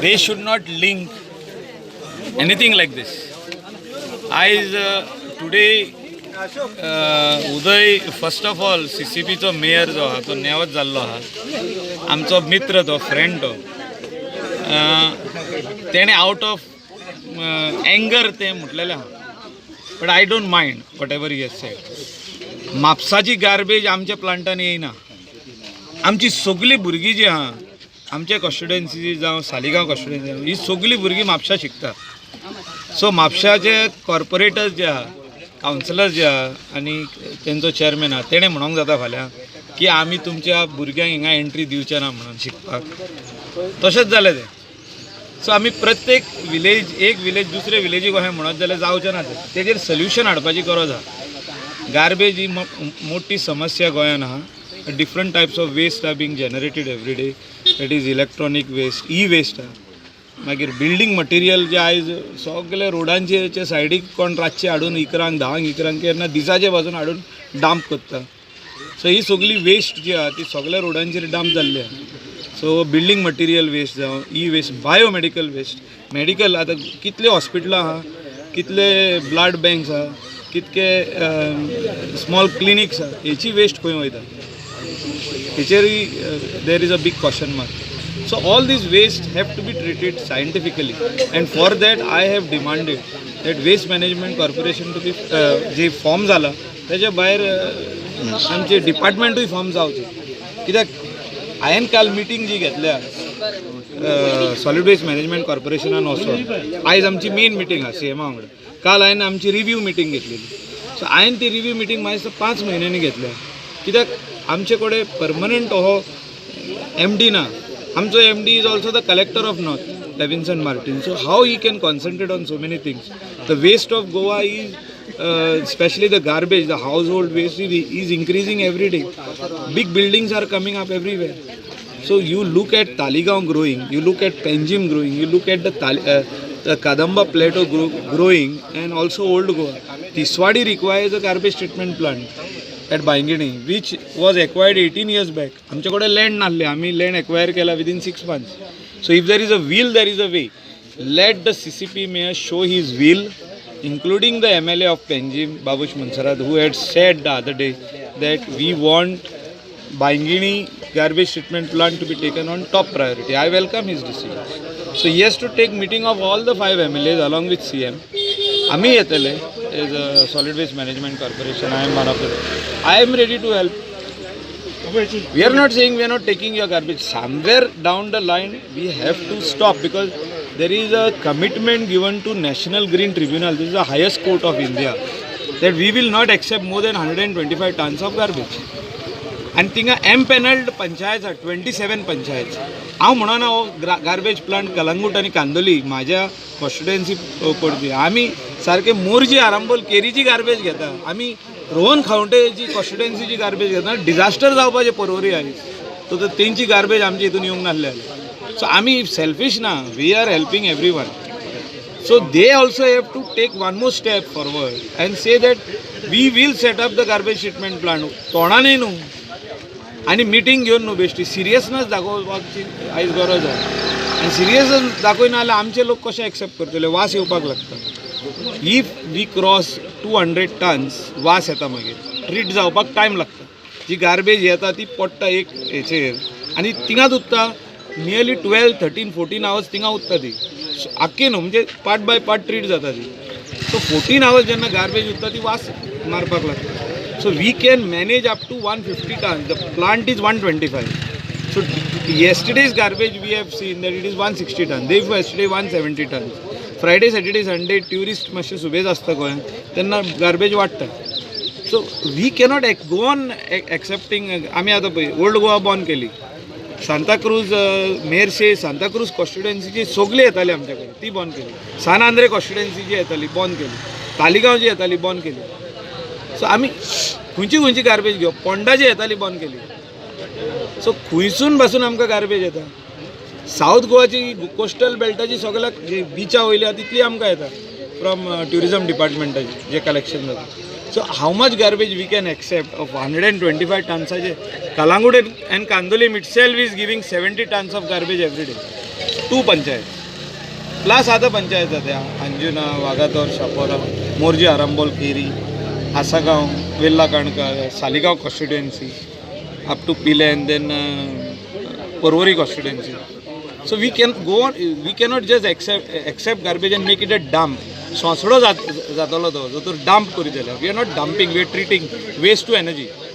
they should not link anything like this. Today Uday first of all CCP चो mayor जो हा तो नेवत जाल्लो हा, आमचो मित्र तो फ्रेंड तो तेणे आउट ऑफ एंगर ते म्हटलेलें हा. But I don't mind whatever he has said. म्हापसाची गार्बेज आमच्या प्लांटान येयना. आमची सगळीं भुरगीं जी आहा आमच्या कॉन्स्टिट्युएन्सी जावं सालिगांव कॉन्स्टिट्युएन्सी ही सगळीं भुरगीं म्हापसा शिकता. सो म्हापशाचे कॉर्पोरेटर्स जे आहा, कावन्सिलर जे आहा आनी तेंचो चेअरमॅन आहा तेणें म्हणूंक जाता फाल्यां की आमी तुमच्या भुरग्यांक हिंगा एंट्री दिवचे ना म्हणून शिकपाक. तशेंच जालें तें. सो आमी प्रत्येक विलेज एक विलेज दुसरे विलेजीक अशें म्हणत जाल्यार जावचें ना. तेजेर सोल्युशन हाडपाची गरज आहा. गार्बेज ही मोठी समस्या गोंयान आहा. Different types of waste are being generated every day. That is electronic waste, e waste आहा. मागीर बिल्डींग मटेरियल जे आयज सगळे रोडांचे सायडीक कोण रातचे हाडून इकरांक 10 इकरांक केन्ना दिसाचे वचून हाडून डांप करता. सो ही सगळी वेस्ट जी आहा ती सगळ्या रोडांचेर डांप जाल्ली आहा. सो बिल्डींग मटेरियल वेस्ट जावं e waste, biomedical waste, medical आतां कितले हॉस्पिटलां आहा, कितले ब्लड बँक्स आहा, कितके स्मॉल क्लिनिक्स आहा, हेची वेस्ट खंय वयता हेचेरय there is a big question mark. So all these waste have to be treated scientifically, and for that I have demanded that waste management corporation to be जे form जाला त्याच्या भायर आमचे डिपार्टमेंटूय फॉर्म जावचे. कित्याक हांवें काल मिटींग जी घेतल्या सॉलिड वेस्ट मॅनेजमेंट कॉर्पोरेशनान वचून, आयज आमची मेन मिटींग आहा CMA वांगडा. काल हांवें आमची रिव्यू मिटींग घेतलेली. सो हांवें ती रिव्यू मिटींग म्हाका 5 म्हयन्यांनी घेतल्या. कित्याक आमचे कडेन परमनंट हो MD ना. आमचो MD is also the collector of North, Levinson Martin. So how he can concentrate on so many things? The waste of Goa is, especially the garbage, the household waste is increasing every day. Big buildings are coming up everywhere. So you look at Taligaon growing, you look at Panjim growing, you look at the Kadamba Plateau growing, and also Old Goa. Tiswadi requires a garbage treatment plant at Baingini, which was acquired 18 years back. आमच्याकडे land नासले, आम्ही land acquire केला within 6 months. So if there is a will, there is a way. Let the CCP mayor show his will, including the MLA of Panjim, Babush Mansarat, who had said the other day that we want Baingini garbage treatment plant to be taken on top priority. I welcome his decision. So he has to take meeting of all the 5 MLAs along with CM. आम्ही येतले as a solid waste management corporation. I am one of the. I am ready to help. We are not saying we are not taking your garbage. Somewhere down the line we have to stop, because there is a commitment given to National Green Tribunal. This is the highest court of India, that we will not accept more than 125 tons of garbage. आणि थिंगा एम्पॅनल्ड पंचायत आहा 27 पंचायत. हांव म्हणना हो garbage plant Calangute आनी कांदोली म्हाज्या constituency पडपी. आमी सारके मोरजी आरांबोल केरीची गार्बेज घेता. आमी रोहन खावटेची कॉन्स्टिट्युएन्सीची गार्बेज घेता. डिजास्टर जावपाचे परवरी आयज. तो तेंची गार्बेज आमच्या हितून येवंक नासले. सो आमी सेल्फीश ना. We are helping everyone. So they also have to take one more step forward and say that we will set up the garbage treatment plant. तोंडानय न्हू आनी मिटींग घेवन न्हू बेश्टी. सिरियसनस दाखोवपाची आयज गरज आहा. आनी सिरियसनस दाखयना जाल्यार आमचे लोक कशे एक्सेप्ट करतले? वास येवपाक लागता. इफ वी क्रॉस 200 टन्स वास येता. मागीर ट्रीट जावपाक टायम लागता. जी गार्बेज येता ती पडटा एक हेचेर आनी थिंगाच उरता. नियरली 12, 13, 14 hours थिंगा उरता ती. आख्खी न्हू म्हणजे पार्ट बाय पार्ट ट्रीट जाता ती. सो 14 hours जेन्ना गार्बेज उरता ती वास मारपाक लागता. So we can manage up to 150 tons. The plant is 125. So yesterday's garbage we have seen that it is 160 tons. Day before yesterday 170 tons. Friday, Saturday, Sunday tourist मातशे सुबेज आसता गोंयांत तेन्ना गार्बेज वाडटा. So we cannot go on accepting. आमी आतां पळय old Goa बंद केली. सांताक्रूज मेर्शे सांताक्रूज कॉन्स्टिट्युएन्सीची सगळी येताली आमच्या कडेन ती बंद केली. सान आंद्रे कॉन्स्टिट्युएन्सी जी येताली बंद केली. तालिगांव जी येताली बंद केली. सो आमी खंयची गार्बेज घेवप? पोंडा जी येताली बंद केली. सो खंयसून पासून आमकां गार्बेज येता? सावथ गोवाची कोस्टल बेल्टाची सगळ्याक जी बिचां वयली आहा तितली आमकां येता फ्रॉम ट्युरिजम डिपार्टमेंटाची जे कलेक्शन जाता. So how much garbage we can accept of 125 टन्साचे? Calangute and Candolim itself is giving 70 tons of garbage every day. 2 panchayat. Plus आतां पंचायत त्या Anjuna Vagator Chapora Morjim Arambol Keri Assagao Vella Canca Saligao constituency up to पिले and then Porvorim constituency. So we cannot just accept garbage and make it a dump. सोंसडो जातलो तो जो dump करी दिला. We are not dumping, we are treating waste to energy.